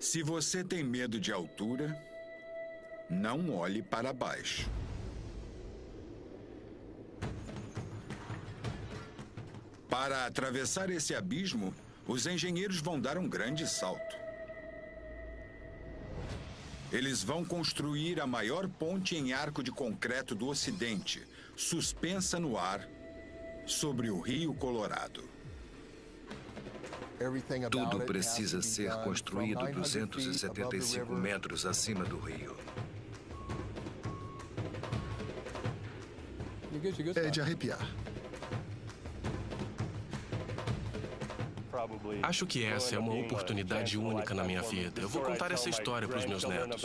Se você tem medo de altura, não olhe para baixo. Para atravessar esse abismo, os engenheiros vão dar um grande salto. Eles vão construir a maior ponte em arco de concreto do Ocidente, suspensa no ar, sobre o Rio Colorado. Tudo precisa ser construído 275 metros acima do rio. É de arrepiar. Acho que essa é uma oportunidade única na minha vida. Eu vou contar essa história para os meus netos.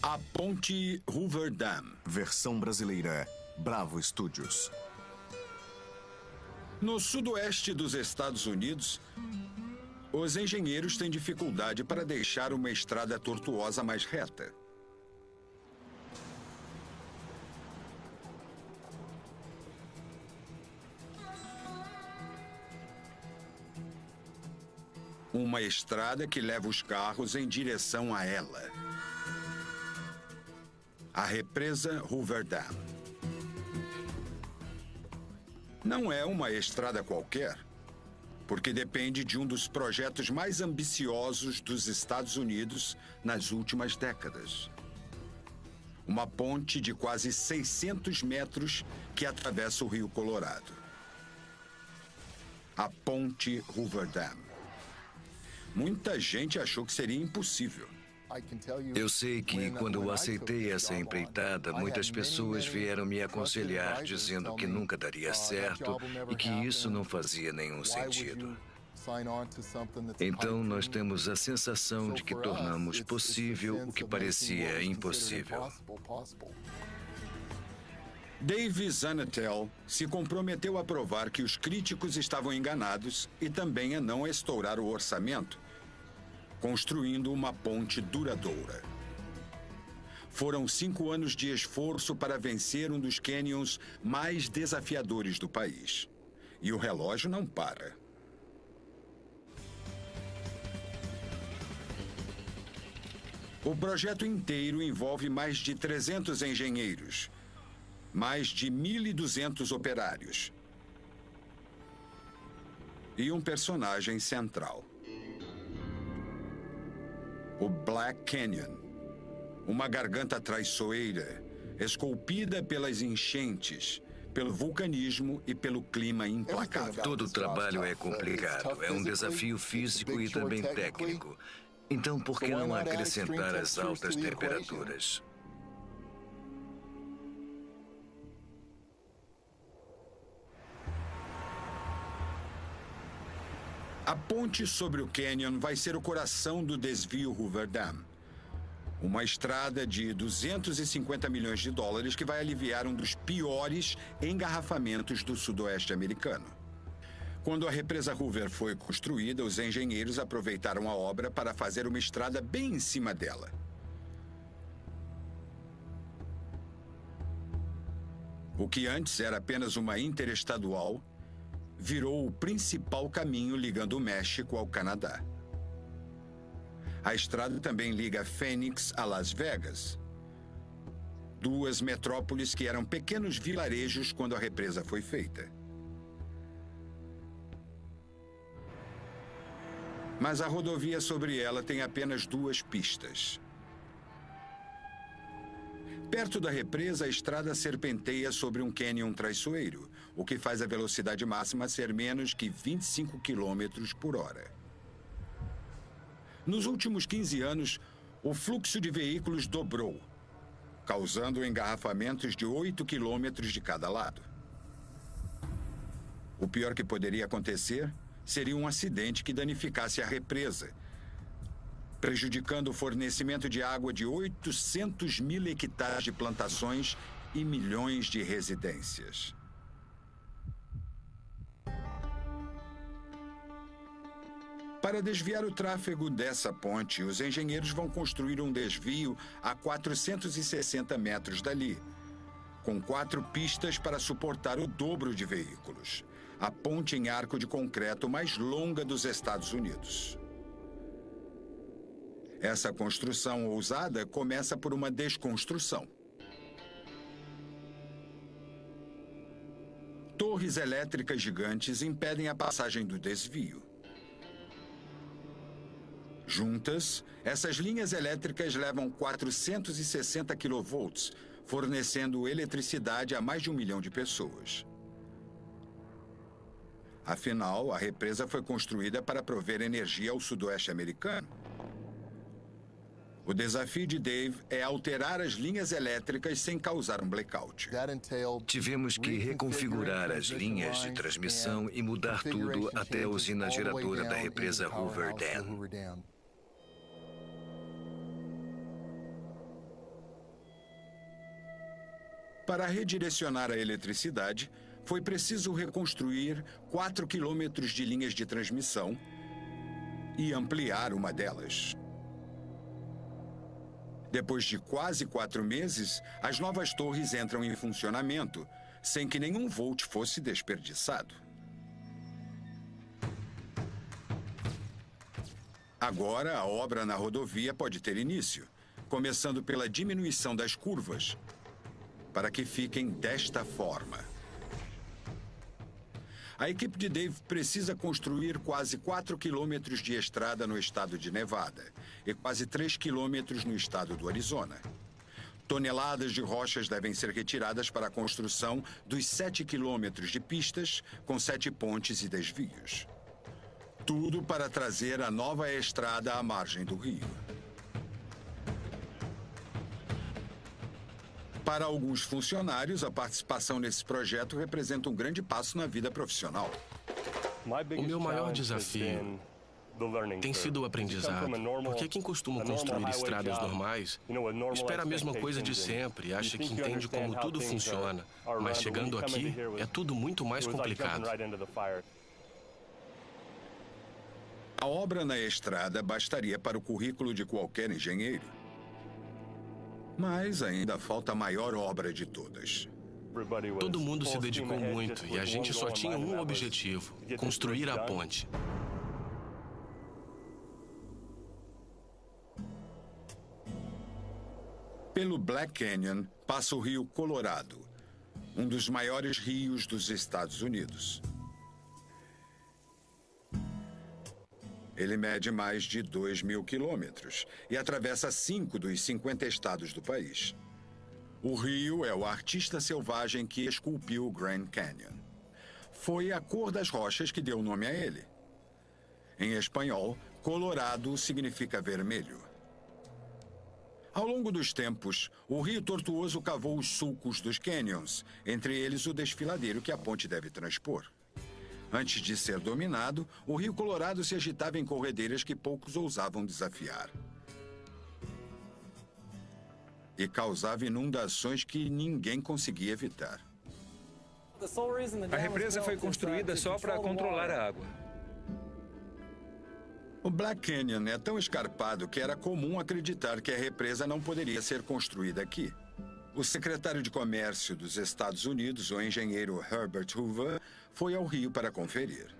A Ponte Hoover Dam. Versão brasileira, Bravo Studios. No sudoeste dos Estados Unidos, os engenheiros têm dificuldade para deixar uma estrada tortuosa mais reta. Uma estrada que leva os carros em direção a ela. A represa Hoover Dam. Não é uma estrada qualquer, porque depende de um dos projetos mais ambiciosos dos Estados Unidos nas últimas décadas. Uma ponte de quase 600 metros que atravessa o Rio Colorado. A Ponte Hoover Dam. Muita gente achou que seria impossível. Eu sei que quando eu aceitei essa empreitada, muitas pessoas vieram me aconselhar dizendo que nunca daria certo e que isso não fazia nenhum sentido. Então nós temos a sensação de que tornamos possível o que parecia impossível. Dave Zanetel se comprometeu a provar que os críticos estavam enganados e também a não estourar o orçamento, construindo uma ponte duradoura. Foram 5 anos de esforço para vencer um dos canyons mais desafiadores do país. E o relógio não para. O projeto inteiro envolve mais de 300 engenheiros, mais de 1.200 operários e um personagem central. O Black Canyon, uma garganta traiçoeira, esculpida pelas enchentes, pelo vulcanismo e pelo clima implacável. Todo o trabalho é complicado, é um desafio físico e também técnico. Então, por que não acrescentar as altas temperaturas? A ponte sobre o Canyon vai ser o coração do desvio Hoover Dam. Uma estrada de 250 milhões de dólares que vai aliviar um dos piores engarrafamentos do sudoeste americano. Quando a represa Hoover foi construída, os engenheiros aproveitaram a obra para fazer uma estrada bem em cima dela. O que antes era apenas uma interestadual virou o principal caminho ligando o México ao Canadá. A estrada também liga Phoenix a Las Vegas, duas metrópoles que eram pequenos vilarejos quando a represa foi feita. Mas a rodovia sobre ela tem apenas 2 pistas. Perto da represa, a estrada serpenteia sobre um cânion traiçoeiro, o que faz a velocidade máxima ser menos que 25 km por hora. Nos últimos 15 anos, o fluxo de veículos dobrou, causando engarrafamentos de 8 km de cada lado. O pior que poderia acontecer seria um acidente que danificasse a represa, prejudicando o fornecimento de água de 800 mil hectares de plantações e milhões de residências. Para desviar o tráfego dessa ponte, os engenheiros vão construir um desvio a 460 metros dali, com 4 pistas para suportar o dobro de veículos. A ponte em arco de concreto mais longa dos Estados Unidos. Essa construção ousada começa por uma desconstrução. Torres elétricas gigantes impedem a passagem do desvio. Juntas, essas linhas elétricas levam 460 kV, fornecendo eletricidade a mais de 1 milhão de pessoas. Afinal, a represa foi construída para prover energia ao sudoeste americano. O desafio de Dave é alterar as linhas elétricas sem causar um blackout. Tivemos que reconfigurar as linhas de transmissão e mudar tudo até a usina geradora da represa Hoover Dam. Para redirecionar a eletricidade, foi preciso reconstruir 4 quilômetros de linhas de transmissão e ampliar uma delas. Depois de quase 4 meses, as novas torres entram em funcionamento, sem que nenhum volt fosse desperdiçado. Agora, a obra na rodovia pode ter início, começando pela diminuição das curvas, para que fiquem desta forma. A equipe de Dave precisa construir quase 4 quilômetros de estrada no estado de Nevada e quase 3 quilômetros no estado do Arizona. Toneladas de rochas devem ser retiradas para a construção dos 7 quilômetros de pistas com 7 pontes e desvios. Tudo para trazer a nova estrada à margem do rio. Para alguns funcionários, a participação nesse projeto representa um grande passo na vida profissional. O meu maior desafio tem sido o aprendizado, porque quem costuma construir estradas normais espera a mesma coisa de sempre, acha que entende como tudo funciona, mas chegando aqui é tudo muito mais complicado. A obra na estrada bastaria para o currículo de qualquer engenheiro. Mas ainda falta a maior obra de todas. Todo mundo se dedicou muito e a gente só tinha um objetivo: construir a ponte. Pelo Black Canyon passa o rio Colorado, um dos maiores rios dos Estados Unidos. Ele mede mais de 2.000 quilômetros e atravessa 5 dos 50 estados do país. O rio é o artista selvagem que esculpiu o Grand Canyon. Foi a cor das rochas que deu nome a ele. Em espanhol, Colorado significa vermelho. Ao longo dos tempos, o Rio Tortuoso cavou os sulcos dos canyons, entre eles o desfiladeiro que a ponte deve transpor. Antes de ser dominado, o Rio Colorado se agitava em corredeiras que poucos ousavam desafiar. E causava inundações que ninguém conseguia evitar. A represa foi construída só para controlar a água. O Black Canyon é tão escarpado que era comum acreditar que a represa não poderia ser construída aqui. O secretário de Comércio dos Estados Unidos, o engenheiro Herbert Hoover, foi ao rio para conferir.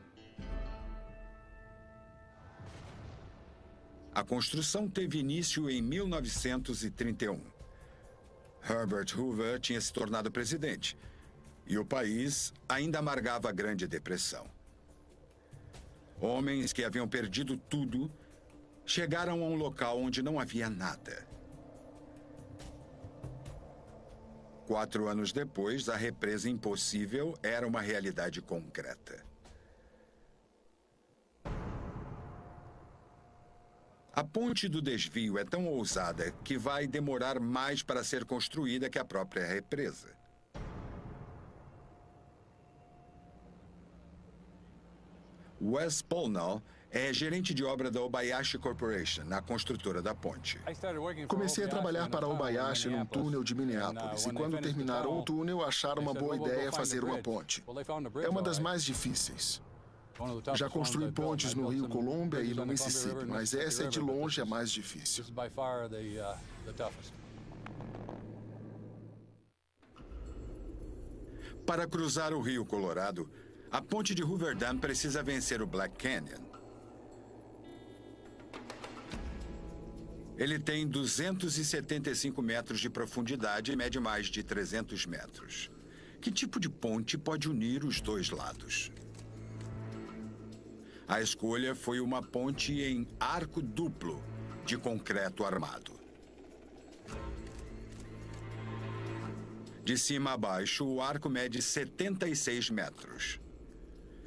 A construção teve início em 1931. Herbert Hoover tinha se tornado presidente e o país ainda amargava a Grande Depressão. Homens que haviam perdido tudo chegaram a um local onde não havia nada. 4 anos depois, a represa impossível era uma realidade concreta. A ponte do desvio é tão ousada que vai demorar mais para ser construída que a própria represa. Wes Polnall é gerente de obra da Obayashi Corporation, a construtora da ponte. Comecei a trabalhar para a Obayashi num túnel de Minneapolis, e quando terminaram o túnel, acharam uma boa ideia fazer uma ponte. É uma das mais difíceis. Já construí pontes no Rio Columbia e no Mississippi, mas essa é de longe a mais difícil. Para cruzar o Rio Colorado, a ponte de Hoover Dam precisa vencer o Black Canyon. Ele tem 275 metros de profundidade e mede mais de 300 metros. Que tipo de ponte pode unir os dois lados? A escolha foi uma ponte em arco duplo, de concreto armado. De cima a baixo, o arco mede 76 metros.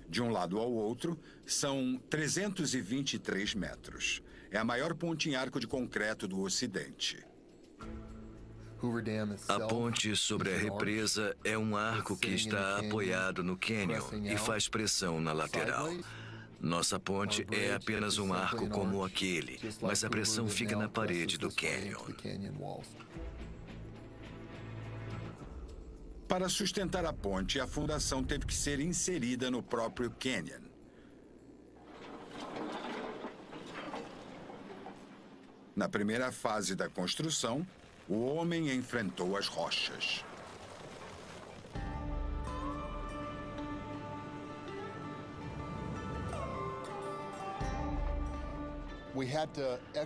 De um lado ao outro, são 323 metros. É a maior ponte em arco de concreto do Ocidente. A ponte sobre a represa é um arco que está apoiado no cânion e faz pressão na lateral. Nossa ponte é apenas um arco como aquele, mas a pressão fica na parede do cânion. Para sustentar a ponte, a fundação teve que ser inserida no próprio cânion. Na primeira fase da construção, o homem enfrentou as rochas.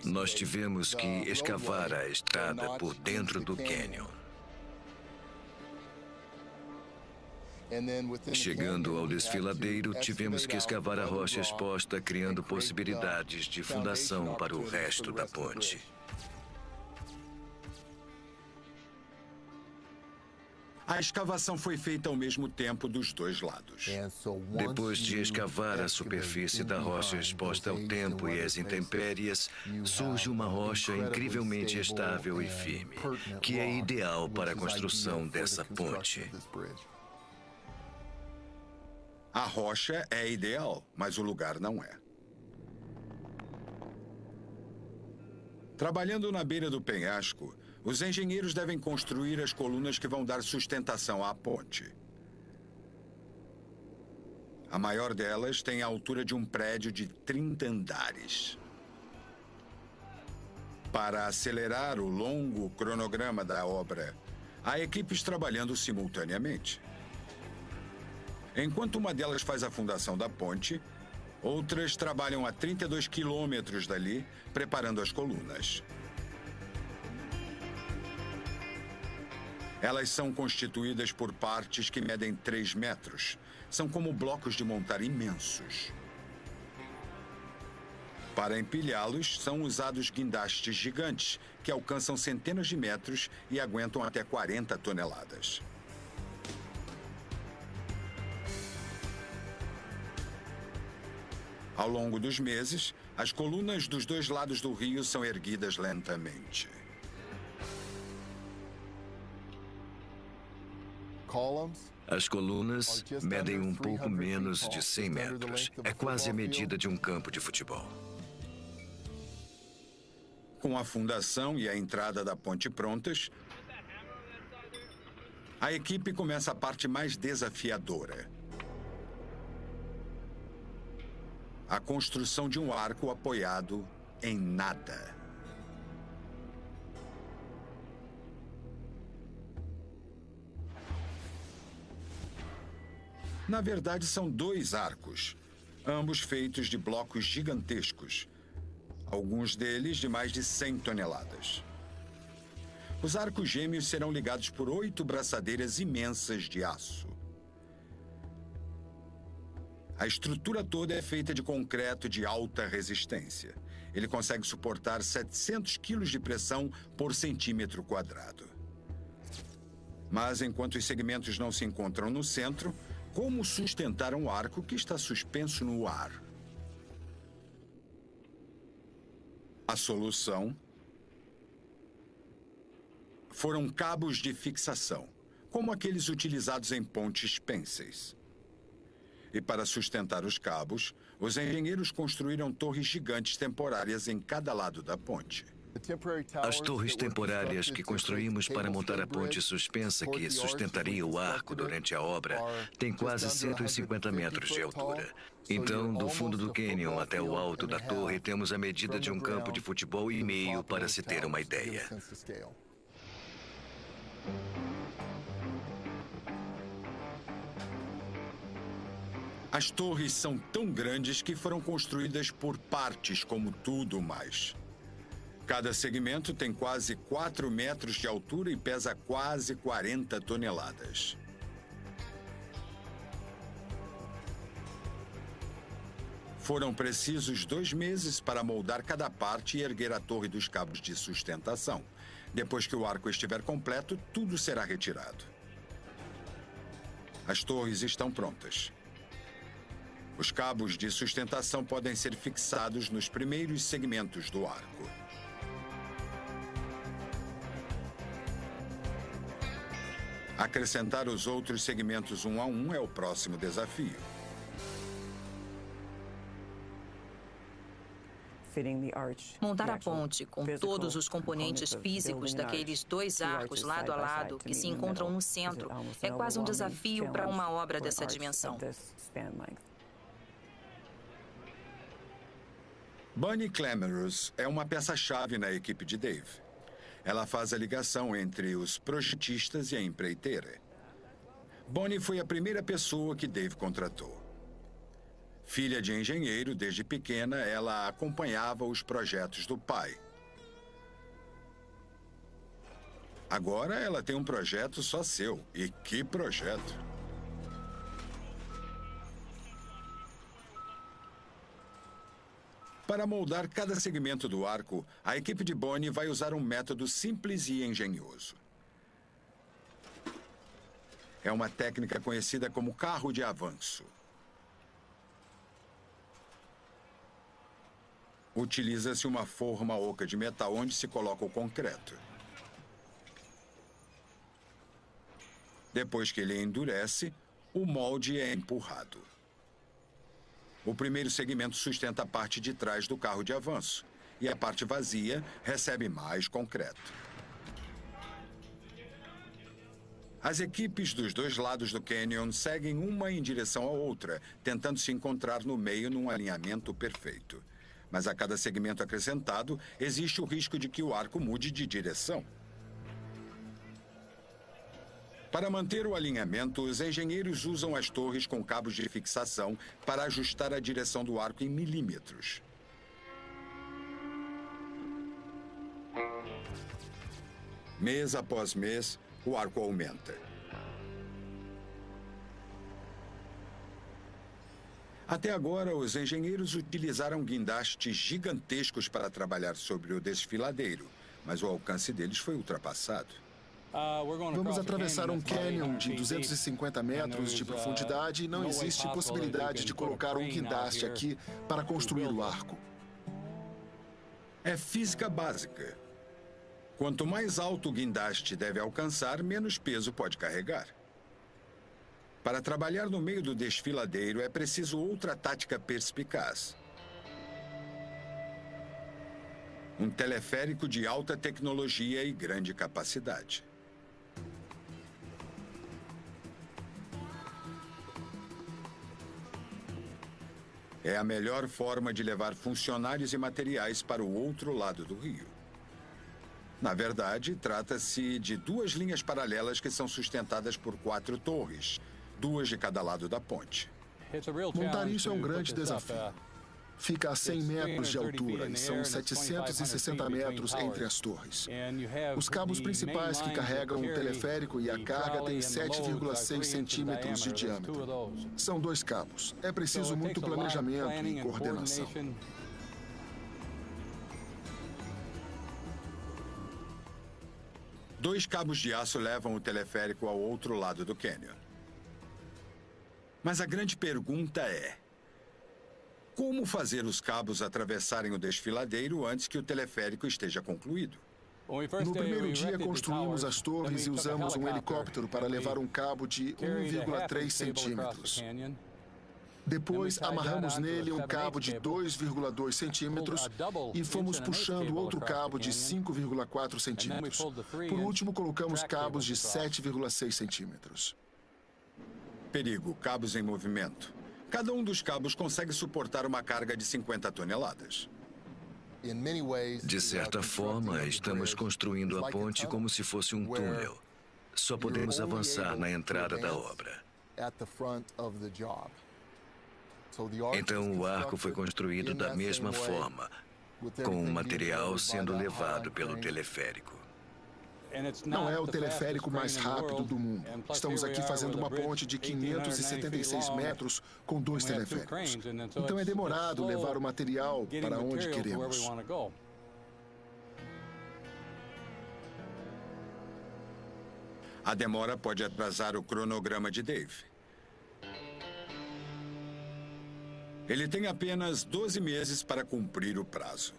Nós tivemos que escavar a estrada por dentro do cânion. Chegando ao desfiladeiro, tivemos que escavar a rocha exposta, criando possibilidades de fundação para o resto da ponte. A escavação foi feita ao mesmo tempo dos dois lados. Depois de escavar a superfície da rocha exposta ao tempo e às intempéries, surge uma rocha incrivelmente estável e firme, que é ideal para a construção dessa ponte. A rocha é ideal, mas o lugar não é. Trabalhando na beira do penhasco, os engenheiros devem construir as colunas que vão dar sustentação à ponte. A maior delas tem a altura de um prédio de 30 andares. Para acelerar o longo cronograma da obra, há equipes trabalhando simultaneamente. Enquanto uma delas faz a fundação da ponte, outras trabalham a 32 quilômetros dali, preparando as colunas. Elas são constituídas por partes que medem 3 metros. São como blocos de montar imensos. Para empilhá-los, são usados guindastes gigantes, que alcançam centenas de metros e aguentam até 40 toneladas. Ao longo dos meses, as colunas dos dois lados do rio são erguidas lentamente. As colunas medem um pouco menos de 100 metros. É quase a medida de um campo de futebol. Com a fundação e a entrada da ponte prontas, a equipe começa a parte mais desafiadora. A construção de um arco apoiado em nada. Na verdade, são 2 arcos, ambos feitos de blocos gigantescos, alguns deles de mais de 100 toneladas. Os arcos gêmeos serão ligados por 8 braçadeiras imensas de aço. A estrutura toda é feita de concreto de alta resistência. Ele consegue suportar 700 quilos de pressão por centímetro quadrado. Mas enquanto os segmentos não se encontram no centro, como sustentar um arco que está suspenso no ar? A solução foram cabos de fixação, como aqueles utilizados em pontes pênseis. E para sustentar os cabos, os engenheiros construíram torres gigantes temporárias em cada lado da ponte. As torres temporárias que construímos para montar a ponte suspensa que sustentaria o arco durante a obra têm quase 150 metros de altura. Então, do fundo do cânion até o alto da torre, temos a medida de um campo de futebol e meio para se ter uma ideia. As torres são tão grandes que foram construídas por partes, como tudo mais. Cada segmento tem quase 4 metros de altura e pesa quase 40 toneladas. Foram precisos 2 meses para moldar cada parte e erguer a torre dos cabos de sustentação. Depois que o arco estiver completo, tudo será retirado. As torres estão prontas. Os cabos de sustentação podem ser fixados nos primeiros segmentos do arco. Acrescentar os outros segmentos um a um é o próximo desafio. Montar a ponte com todos os componentes físicos daqueles 2 arcos lado a lado que se encontram no centro é quase um desafio para uma obra dessa dimensão. Bunny Clamorous é uma peça-chave na equipe de Dave. Ela faz a ligação entre os projetistas e a empreiteira. Bonnie foi a primeira pessoa que Dave contratou. Filha de engenheiro, desde pequena, ela acompanhava os projetos do pai. Agora ela tem um projeto só seu. E que projeto! Para moldar cada segmento do arco, a equipe de Bonnie vai usar um método simples e engenhoso. É uma técnica conhecida como carro de avanço. Utiliza-se uma forma oca de metal onde se coloca o concreto. Depois que ele endurece, o molde é empurrado. O primeiro segmento sustenta a parte de trás do carro de avanço e a parte vazia recebe mais concreto. As equipes dos 2 lados do cânion seguem uma em direção à outra, tentando se encontrar no meio num alinhamento perfeito. Mas a cada segmento acrescentado, existe o risco de que o arco mude de direção. Para manter o alinhamento, os engenheiros usam as torres com cabos de fixação para ajustar a direção do arco em milímetros. Mês após mês, o arco aumenta. Até agora, os engenheiros utilizaram guindastes gigantescos para trabalhar sobre o desfiladeiro, mas o alcance deles foi ultrapassado. Vamos atravessar um cânion de 250 metros de profundidade e não existe possibilidade de colocar um guindaste aqui para construir o arco. É física básica. Quanto mais alto o guindaste deve alcançar, menos peso pode carregar. Para trabalhar no meio do desfiladeiro, é preciso outra tática perspicaz. Um teleférico de alta tecnologia e grande capacidade. É a melhor forma de levar funcionários e materiais para o outro lado do rio. Na verdade, trata-se de 2 linhas paralelas que são sustentadas por 4 torres, 2 de cada lado da ponte. Montar isso é um grande desafio. Fica a 100 metros de altura e são 760 metros entre as torres. Os cabos principais que carregam o teleférico e a carga têm 7,6 centímetros de diâmetro. São 2 cabos. É preciso muito planejamento e coordenação. Dois cabos de aço levam o teleférico ao outro lado do cânion. Mas a grande pergunta é: como fazer os cabos atravessarem o desfiladeiro antes que o teleférico esteja concluído? No primeiro dia, construímos as torres e usamos um helicóptero para levar um cabo de 1,3 centímetros. Depois, amarramos nele um cabo de 2,2 centímetros e fomos puxando outro cabo de 5,4 centímetros. Por último, colocamos cabos de 7,6 centímetros. Perigo, cabos em movimento. Cada um dos cabos consegue suportar uma carga de 50 toneladas. De certa forma, estamos construindo a ponte como se fosse um túnel. Só podemos avançar na entrada da obra. Então, o arco foi construído da mesma forma, com o material sendo levado pelo teleférico. Não é o teleférico mais rápido do mundo. Estamos aqui fazendo uma ponte de 576 metros com 2 teleféricos. Então é demorado levar o material para onde queremos. A demora pode atrasar o cronograma de Dave. Ele tem apenas 12 meses para cumprir o prazo.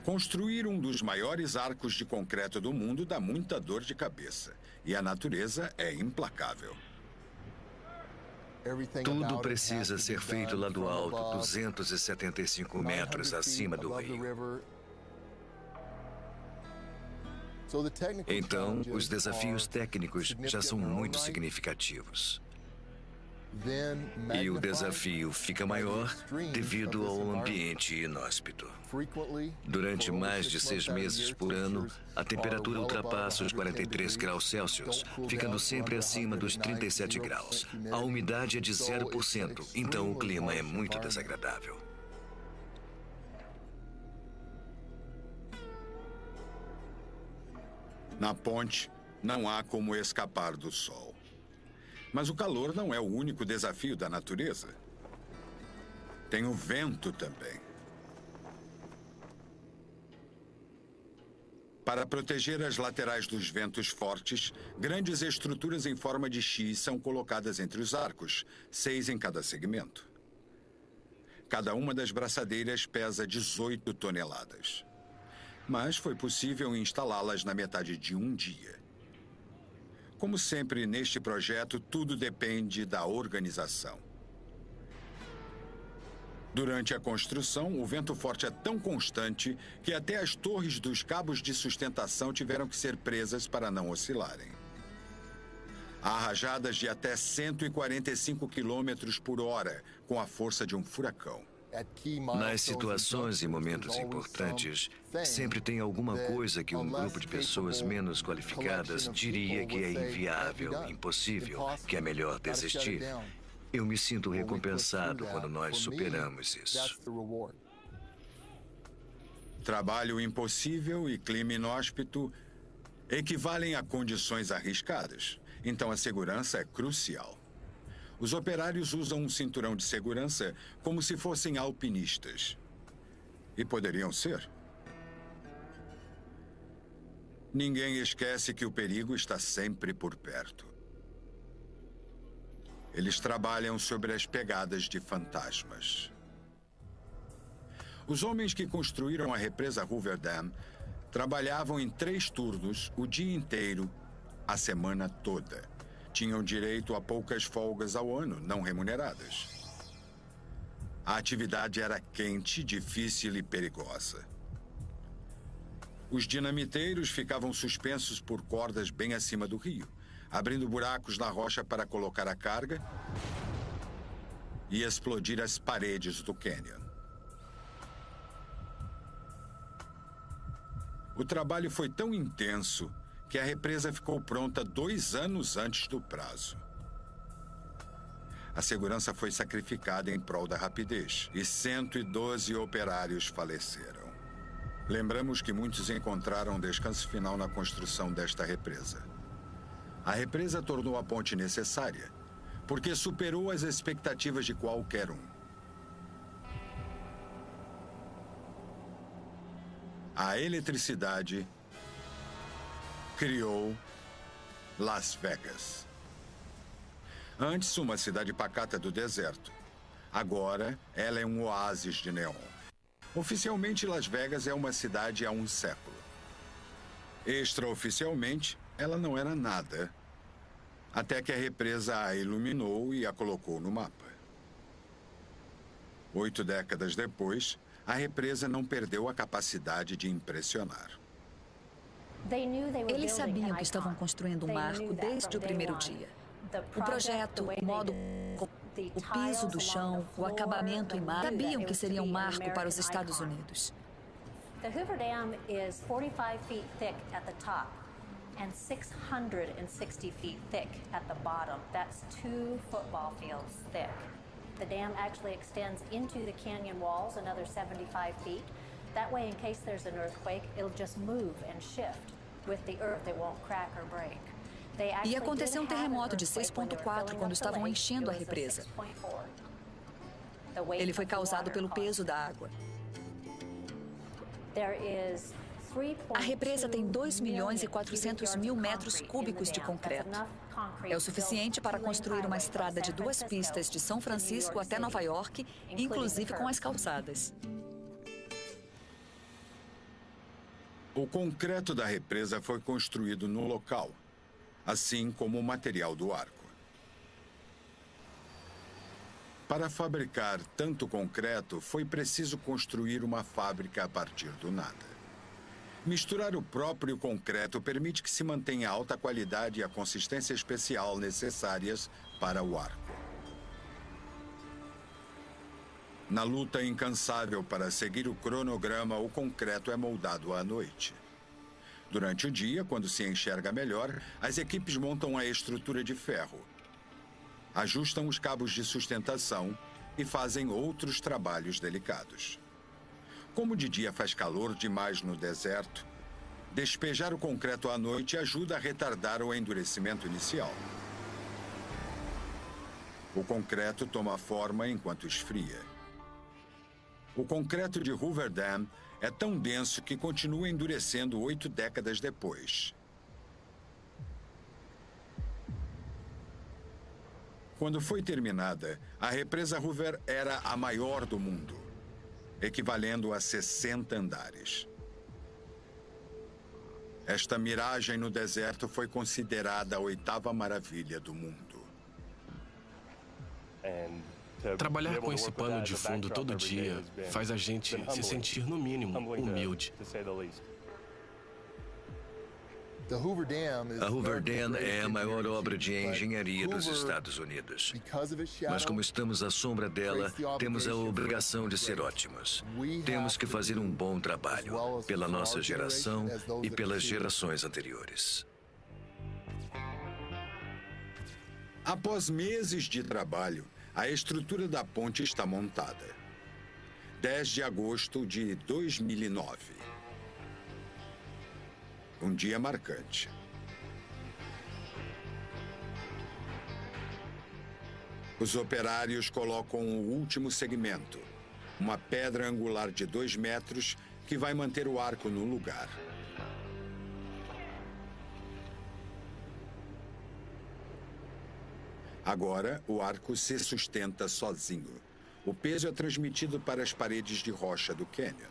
Construir um dos maiores arcos de concreto do mundo dá muita dor de cabeça. E a natureza é implacável. Tudo precisa ser feito lá do alto, 275 metros acima do rio. Então, os desafios técnicos já são muito significativos. E o desafio fica maior devido ao ambiente inóspito. Durante mais de 6 meses por ano, a temperatura ultrapassa os 43 graus Celsius, ficando sempre acima dos 37 graus. A umidade é de 0%, então o clima é muito desagradável. Na ponte, não há como escapar do sol. Mas o calor não é o único desafio da natureza. Tem o vento também. Para proteger as laterais dos ventos fortes, grandes estruturas em forma de X são colocadas entre os arcos, 6 em cada segmento. Cada uma das braçadeiras pesa 18 toneladas. Mas foi possível instalá-las na metade de um dia. Como sempre neste projeto, tudo depende da organização. Durante a construção, o vento forte é tão constante que até as torres dos cabos de sustentação tiveram que ser presas para não oscilarem. Há rajadas de até 145 quilômetros por hora, com a força de um furacão. Nas situações e momentos importantes, sempre tem alguma coisa que um grupo de pessoas menos qualificadas diria que é inviável, impossível, que é melhor desistir. Eu me sinto recompensado quando nós superamos isso. Trabalho impossível e clima inóspito equivalem a condições arriscadas. Então a segurança é crucial. Os operários usam um cinturão de segurança como se fossem alpinistas. E poderiam ser. Ninguém esquece que o perigo está sempre por perto. Eles trabalham sobre as pegadas de fantasmas. Os homens que construíram a represa Hoover Dam trabalhavam em 3 turnos o dia inteiro, a semana toda. Tinham direito a poucas folgas ao ano, não remuneradas. A atividade era quente, difícil e perigosa. Os dinamiteiros ficavam suspensos por cordas bem acima do rio, abrindo buracos na rocha para colocar a carga e explodir as paredes do cânion. O trabalho foi tão intenso que a represa ficou pronta 2 anos antes do prazo. A segurança foi sacrificada em prol da rapidez e 112 operários faleceram. Lembramos que muitos encontraram descanso final na construção desta represa. A represa tornou a ponte necessária, porque superou as expectativas de qualquer um. A eletricidade criou Las Vegas. Antes, uma cidade pacata do deserto. Agora, ela é um oásis de neon. Oficialmente, Las Vegas é uma cidade há um século. Extraoficialmente, ela não era nada até que a represa a iluminou e a colocou no mapa. 8 décadas depois, a represa não perdeu a capacidade de impressionar. Eles sabiam que estavam construindo um marco desde o primeiro dia. O projeto, o modo, o piso do chão, o acabamento em mar, sabiam que seria um marco para os Estados Unidos. The Hoover Dam is 45 feet thick at the top and 660 feet thick at the bottom. That's 2 football fields thick. The dam actually extends into the canyon walls another 75 feet. That way, in case there's an earthquake, it'll just move and shift. With the earth, it won't crack or break. E aconteceu um terremoto de 6,4 quando estavam enchendo a represa. Ele foi causado pelo peso da água. A represa tem 2.400.000 metros cúbicos de concreto. É o suficiente para construir uma estrada de 2 pistas de São Francisco até Nova York, inclusive com as calçadas. O concreto da represa foi construído no local, assim como o material do arco. Para fabricar tanto concreto, foi preciso construir uma fábrica a partir do nada. Misturar o próprio concreto permite que se mantenha a alta qualidade e a consistência especial necessárias para o arco. Na luta incansável para seguir o cronograma, o concreto é moldado à noite. Durante o dia, quando se enxerga melhor, as equipes montam a estrutura de ferro, ajustam os cabos de sustentação e fazem outros trabalhos delicados. Como de dia faz calor demais no deserto, despejar o concreto à noite ajuda a retardar o endurecimento inicial. O concreto toma forma enquanto esfria. O concreto de Hoover Dam é tão denso que continua endurecendo 8 décadas depois. Quando foi terminada, a represa Hoover era a maior do mundo, equivalendo a 60 andares. Esta miragem no deserto foi considerada a 8ª maravilha do mundo. Trabalhar com esse pano de fundo todo dia faz a gente se sentir, no mínimo, humilde. A Hoover Dam é a maior obra de engenharia dos Estados Unidos. Mas como estamos à sombra dela, temos a obrigação de ser ótimos. Temos que fazer um bom trabalho, pela nossa geração e pelas gerações anteriores. Após meses de trabalho, a estrutura da ponte está montada. 10 de agosto de 2009. Um dia marcante. Os operários colocam o último segmento, uma pedra angular de 2 metros que vai manter o arco no lugar. Agora, o arco se sustenta sozinho. O peso é transmitido para as paredes de rocha do cânion.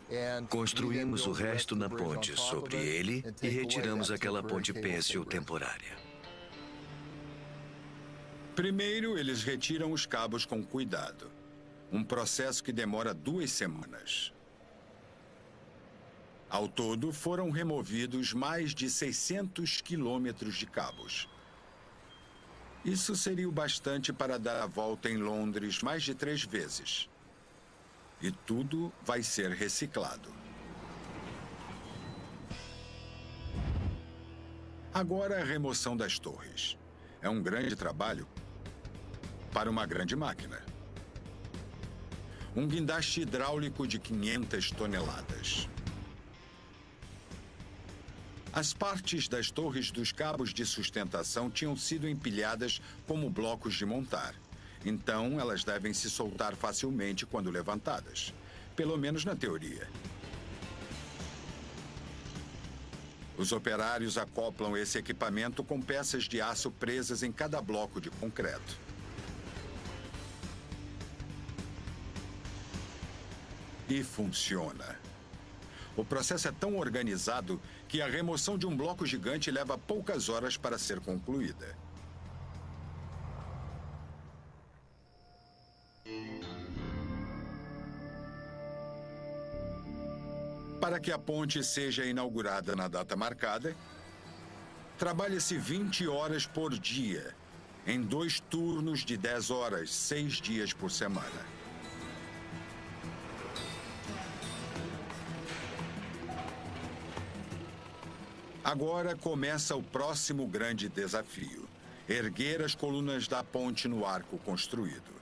Construímos o resto na ponte sobre ele e retiramos aquela ponte pêncil temporária. Primeiro, eles retiram os cabos com cuidado. Um processo que demora 2 semanas. Ao todo, foram removidos mais de 600 quilômetros de cabos. Isso seria o bastante para dar a volta em Londres mais de 3 vezes. E tudo vai ser reciclado. Agora a remoção das torres. É um grande trabalho para uma grande máquina. Um guindaste hidráulico de 500 toneladas. As partes das torres dos cabos de sustentação tinham sido empilhadas como blocos de montar. Então, elas devem se soltar facilmente quando levantadas. Pelo menos na teoria. Os operários acoplam esse equipamento com peças de aço presas em cada bloco de concreto. E funciona. O processo é tão organizado que a remoção de um bloco gigante leva poucas horas para ser concluída. Para que a ponte seja inaugurada na data marcada, trabalha-se 20 horas por dia, em 2 turnos de 10 horas, 6 dias por semana. Agora começa o próximo grande desafio: erguer as colunas da ponte no arco construído.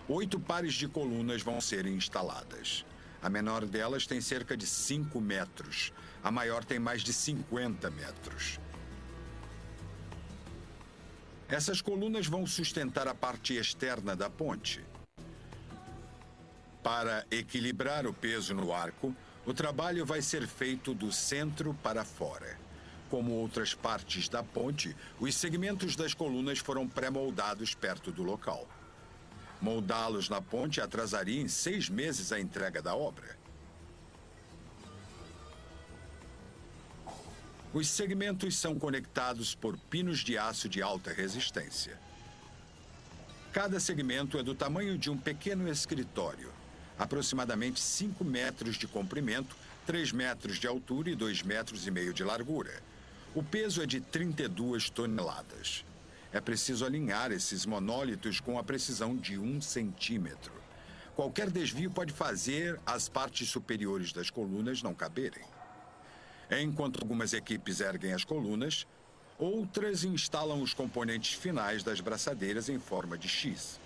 8 pares de colunas vão ser instaladas. A menor delas tem cerca de 5 metros. A maior tem mais de 50 metros. Essas colunas vão sustentar a parte externa da ponte. Para equilibrar o peso no arco, o trabalho vai ser feito do centro para fora. Como outras partes da ponte, os segmentos das colunas foram pré-moldados perto do local. Moldá-los na ponte atrasaria em 6 meses a entrega da obra. Os segmentos são conectados por pinos de aço de alta resistência. Cada segmento é do tamanho de um pequeno escritório, aproximadamente 5 metros de comprimento, 3 metros de altura e 2,5 metros de largura. O peso é de 32 toneladas. É preciso alinhar esses monólitos com a precisão de 1 centímetro. Qualquer desvio pode fazer as partes superiores das colunas não caberem. Enquanto algumas equipes erguem as colunas, outras instalam os componentes finais das braçadeiras em forma de X.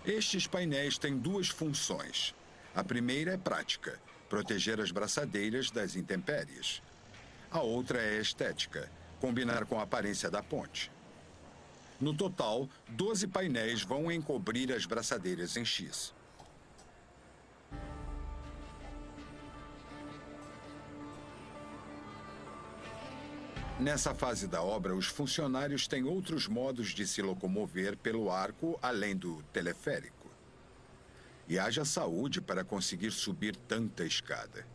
Estes painéis têm 2 funções. A primeira é prática, proteger as braçadeiras das intempéries. A outra é estética, combinar com a aparência da ponte. No total, 12 painéis vão encobrir as braçadeiras em X. Nessa fase da obra, os funcionários têm outros modos de se locomover pelo arco além do teleférico. E haja saúde para conseguir subir tanta escada.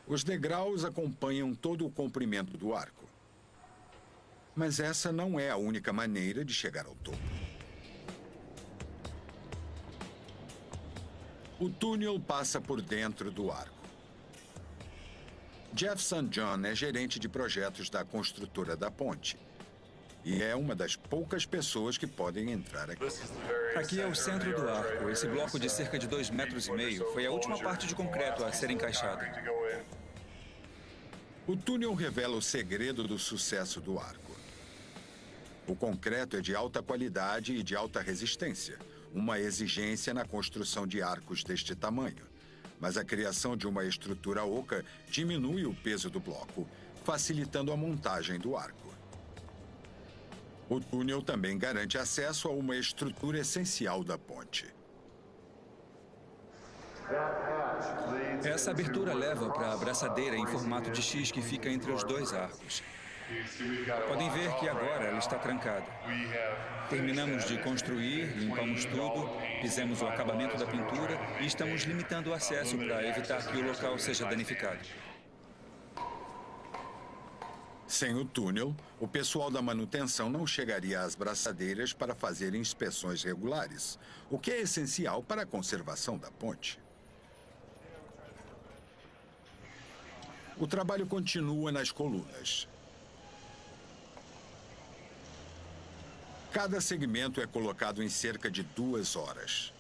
Os degraus acompanham todo o comprimento do arco. Mas essa não é a única maneira de chegar ao topo. O túnel passa por dentro do arco. Jeff St. John é gerente de projetos da construtora da ponte. E é uma das poucas pessoas que podem entrar aqui. Aqui é o centro do arco. Esse bloco de cerca de 2,5 metros foi a última parte de concreto a ser encaixada. O túnel revela o segredo do sucesso do arco. O concreto é de alta qualidade e de alta resistência, uma exigência na construção de arcos deste tamanho. Mas a criação de uma estrutura oca diminui o peso do bloco, facilitando a montagem do arco. O túnel também garante acesso a uma estrutura essencial da ponte. Essa abertura leva para a braçadeira em formato de X que fica entre os 2 arcos. Podem ver que agora ela está trancada. Terminamos de construir, limpamos tudo, fizemos o acabamento da pintura e estamos limitando o acesso para evitar que o local seja danificado. Sem o túnel, o pessoal da manutenção não chegaria às braçadeiras para fazer inspeções regulares, o que é essencial para a conservação da ponte. O trabalho continua nas colunas. Cada segmento é colocado em cerca de 2 horas.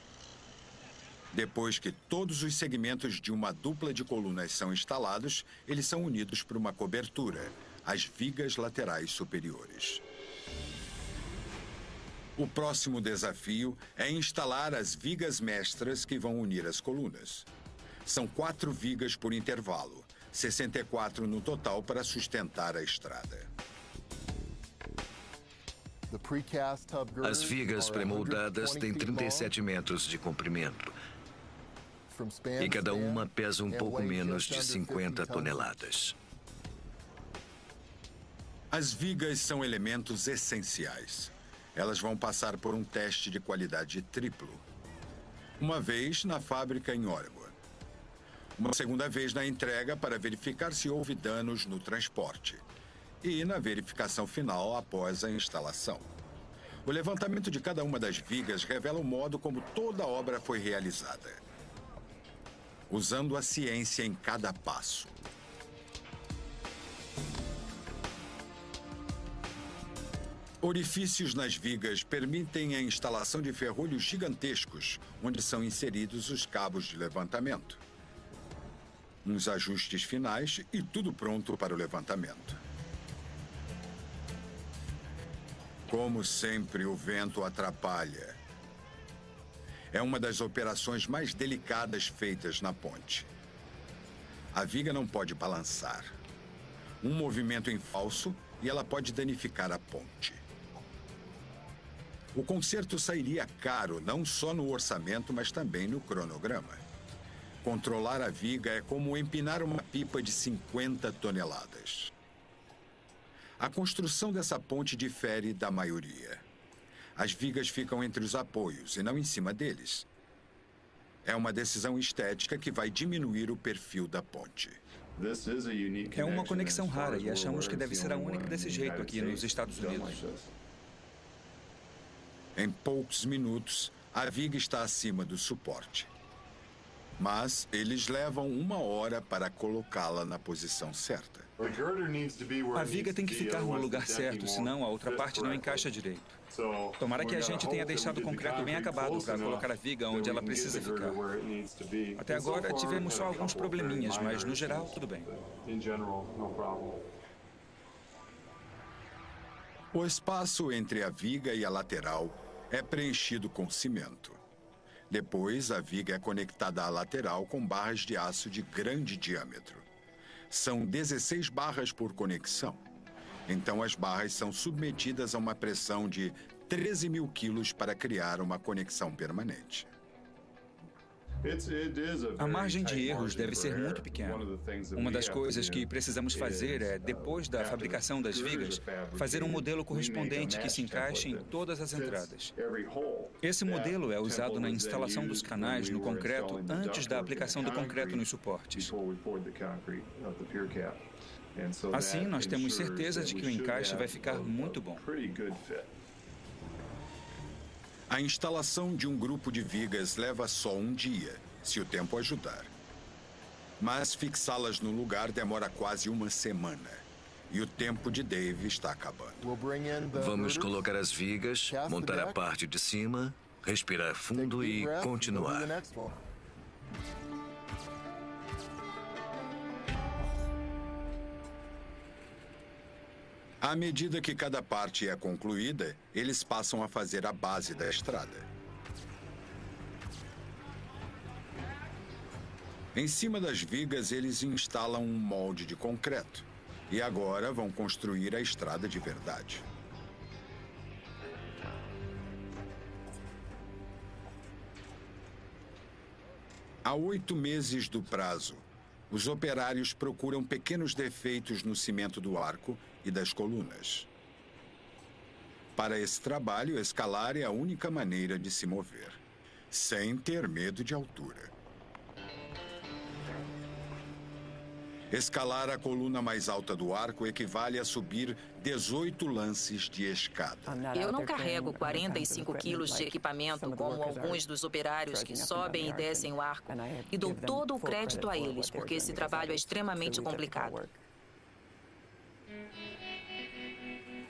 Depois que todos os segmentos de uma dupla de colunas são instalados, eles são unidos por uma cobertura, as vigas laterais superiores. O próximo desafio é instalar as vigas mestras que vão unir as colunas. São 4 vigas por intervalo, 64 no total para sustentar a estrada. As vigas pré-moldadas têm 37 metros de comprimento e cada uma pesa um pouco menos de 50 toneladas. As vigas são elementos essenciais. Elas vão passar por um teste de qualidade triplo. Uma vez na fábrica em Oregon. Uma segunda vez na entrega para verificar se houve danos no transporte. E na verificação final após a instalação. O levantamento de cada uma das vigas revela o modo como toda a obra foi realizada, usando a ciência em cada passo. Orifícios nas vigas permitem a instalação de ferrolhos gigantescos, onde são inseridos os cabos de levantamento. Uns ajustes finais e tudo pronto para o levantamento. Como sempre, o vento atrapalha. É uma das operações mais delicadas feitas na ponte. A viga não pode balançar. Um movimento em falso e ela pode danificar a ponte. O conserto sairia caro não só no orçamento, mas também no cronograma. Controlar a viga é como empinar uma pipa de 50 toneladas. A construção dessa ponte difere da maioria. As vigas ficam entre os apoios e não em cima deles. É uma decisão estética que vai diminuir o perfil da ponte. É uma conexão rara e achamos que deve ser a única desse jeito aqui nos Estados Unidos. Em poucos minutos, a viga está acima do suporte. Mas eles levam 1 hora para colocá-la na posição certa. A viga tem que ficar no lugar certo, senão a outra parte não encaixa direito. Tomara que a gente tenha deixado o concreto bem acabado para colocar a viga onde ela precisa ficar. Até agora tivemos só alguns probleminhas, mas no geral tudo bem. O espaço entre a viga e a lateral é preenchido com cimento. Depois, a viga é conectada à lateral com barras de aço de grande diâmetro. São 16 barras por conexão. Então, as barras são submetidas a uma pressão de 13.000 quilos para criar uma conexão permanente. A margem de erros deve ser muito pequena. Uma das coisas que precisamos fazer é, depois da fabricação das vigas, fazer um modelo correspondente que se encaixe em todas as entradas. Esse modelo é usado na instalação dos canais no concreto antes da aplicação do concreto nos suportes. Assim, nós temos certeza de que o encaixe vai ficar muito bom. A instalação de um grupo de vigas leva só um dia, se o tempo ajudar. Mas fixá-las no lugar demora quase 1 semana. E o tempo de Dave está acabando. Vamos colocar as vigas, montar a parte de cima, respirar fundo e continuar. À medida que cada parte é concluída, eles passam a fazer a base da estrada. Em cima das vigas, eles instalam um molde de concreto. E agora vão construir a estrada de verdade. Há 8 meses do prazo, os operários procuram pequenos defeitos no cimento do arco e das colunas. Para esse trabalho, escalar é a única maneira de se mover, sem ter medo de altura. Escalar a coluna mais alta do arco equivale a subir 18 lances de escada. Eu não carrego 45 quilos de equipamento como alguns dos operários que sobem e descem o arco. E dou todo o crédito a eles, porque esse trabalho é extremamente complicado.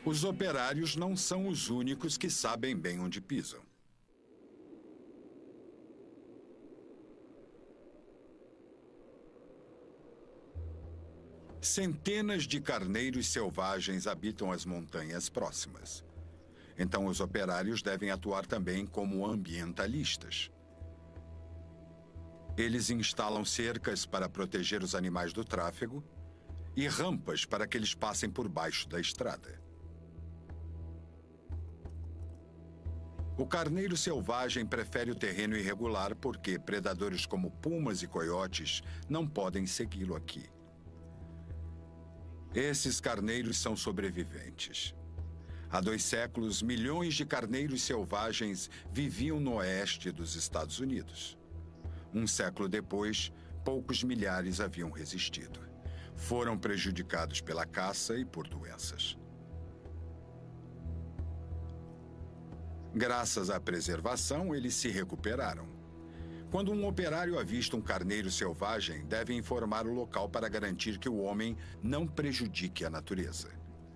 Os operários não são os únicos que sabem bem onde pisam. Centenas de carneiros selvagens habitam as montanhas próximas. Então, os operários devem atuar também como ambientalistas. Eles instalam cercas para proteger os animais do tráfego e rampas para que eles passem por baixo da estrada. O carneiro selvagem prefere o terreno irregular porque predadores como pumas e coiotes não podem segui-lo aqui. Esses carneiros são sobreviventes. Há 2 séculos, milhões de carneiros selvagens viviam no oeste dos Estados Unidos. 1 século depois, poucos milhares haviam resistido. Foram prejudicados pela caça e por doenças. Graças à preservação, eles se recuperaram. Quando um operário avista um carneiro selvagem, deve informar o local para garantir que o homem não prejudique a natureza.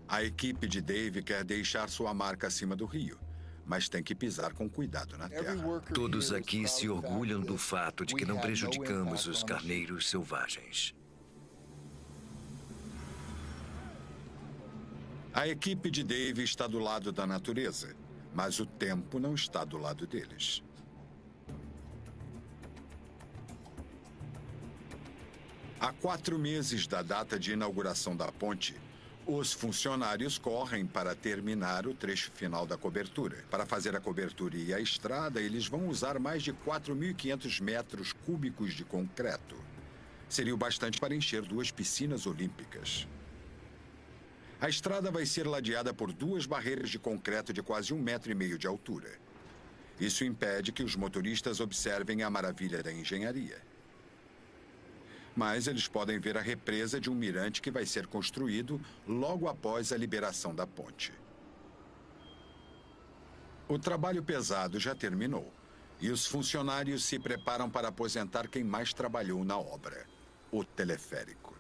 A equipe de Dave quer deixar sua marca acima do rio, mas tem que pisar com cuidado na terra. Todos aqui se orgulham do fato de que não prejudicamos os carneiros selvagens. A equipe de Dave está do lado da natureza, mas o tempo não está do lado deles. Há 4 meses da data de inauguração da ponte, os funcionários correm para terminar o trecho final da cobertura. Para fazer a cobertura e a estrada, eles vão usar mais de 4.500 metros cúbicos de concreto. Seria o bastante para encher 2 piscinas olímpicas. A estrada vai ser ladeada por 2 barreiras de concreto de quase 1,5 metro de altura. Isso impede que os motoristas observem a maravilha da engenharia. Mas eles podem ver a represa de um mirante que vai ser construído logo após a liberação da ponte. O trabalho pesado já terminou e os funcionários se preparam para aposentar quem mais trabalhou na obra, o teleférico.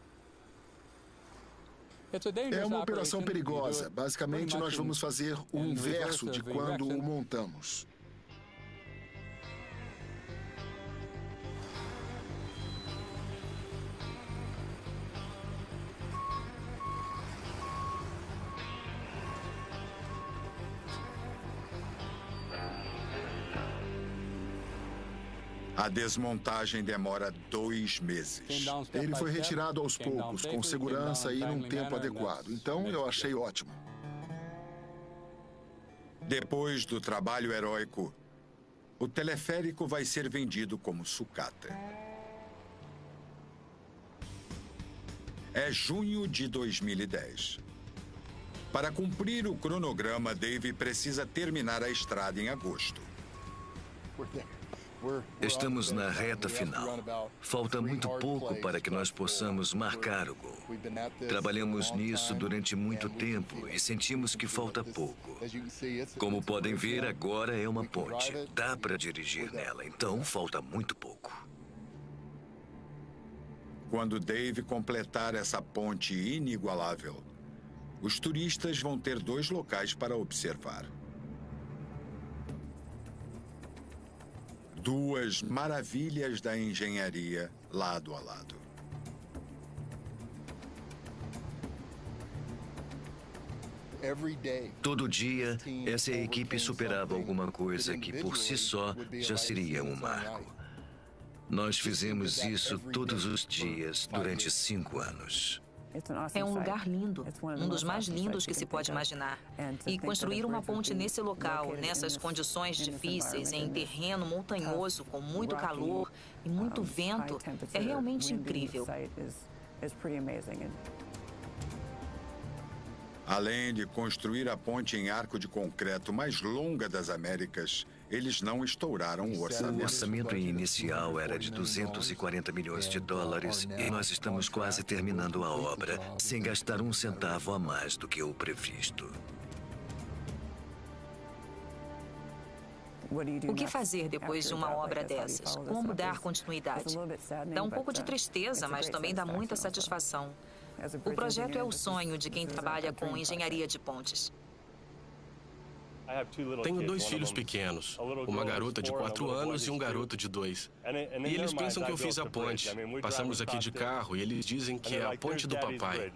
É uma operação perigosa. Basicamente, nós vamos fazer o inverso de quando o montamos. A desmontagem demora 2 meses. Ele foi retirado aos poucos, com segurança e num tempo adequado. Então, eu achei ótimo. Depois do trabalho heróico, o teleférico vai ser vendido como sucata. É junho de 2010. Para cumprir o cronograma, Dave precisa terminar a estrada em agosto. Estamos na reta final. Falta muito pouco para que nós possamos marcar o gol. Trabalhamos nisso durante muito tempo e sentimos que falta pouco. Como podem ver, agora é uma ponte. Dá para dirigir nela, então falta muito pouco. Quando Dave completar essa ponte inigualável, os turistas vão ter 2 locais para observar. 2 maravilhas da engenharia lado a lado. Todo dia, essa equipe superava alguma coisa que, por si só, já seria um marco. Nós fizemos isso todos os dias durante 5 anos. É um lugar lindo, um dos mais lindos que se pode imaginar. E construir uma ponte nesse local, nessas condições difíceis, em terreno montanhoso, com muito calor e muito vento, é realmente incrível. Além de construir a ponte em arco de concreto mais longa das Américas, eles não estouraram o orçamento. O orçamento inicial era de 240 milhões de dólares e nós estamos quase terminando a obra, sem gastar um centavo a mais do que o previsto. O que fazer depois de uma obra dessas? Como dar continuidade? Dá um pouco de tristeza, mas também dá muita satisfação. O projeto é o sonho de quem trabalha com engenharia de pontes. Tenho 2 filhos pequenos, uma garota de 4 anos e um garoto de 2. E eles pensam que eu fiz a ponte. Passamos aqui de carro e eles dizem que é a ponte do papai.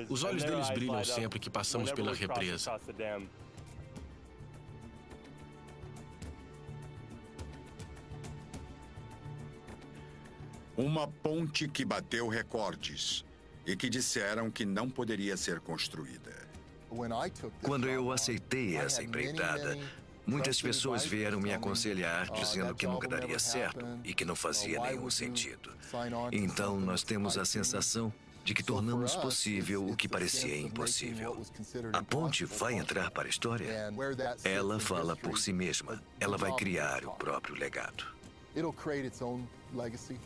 Os olhos deles brilham sempre que passamos pela represa. Uma ponte que bateu recordes e que disseram que não poderia ser construída. Quando eu aceitei essa empreitada, muitas pessoas vieram me aconselhar dizendo que nunca daria certo e que não fazia nenhum sentido. Então, nós temos a sensação de que tornamos possível o que parecia impossível. A ponte vai entrar para a história? Ela fala por si mesma. Ela vai criar o próprio legado. It'll create its own legacy.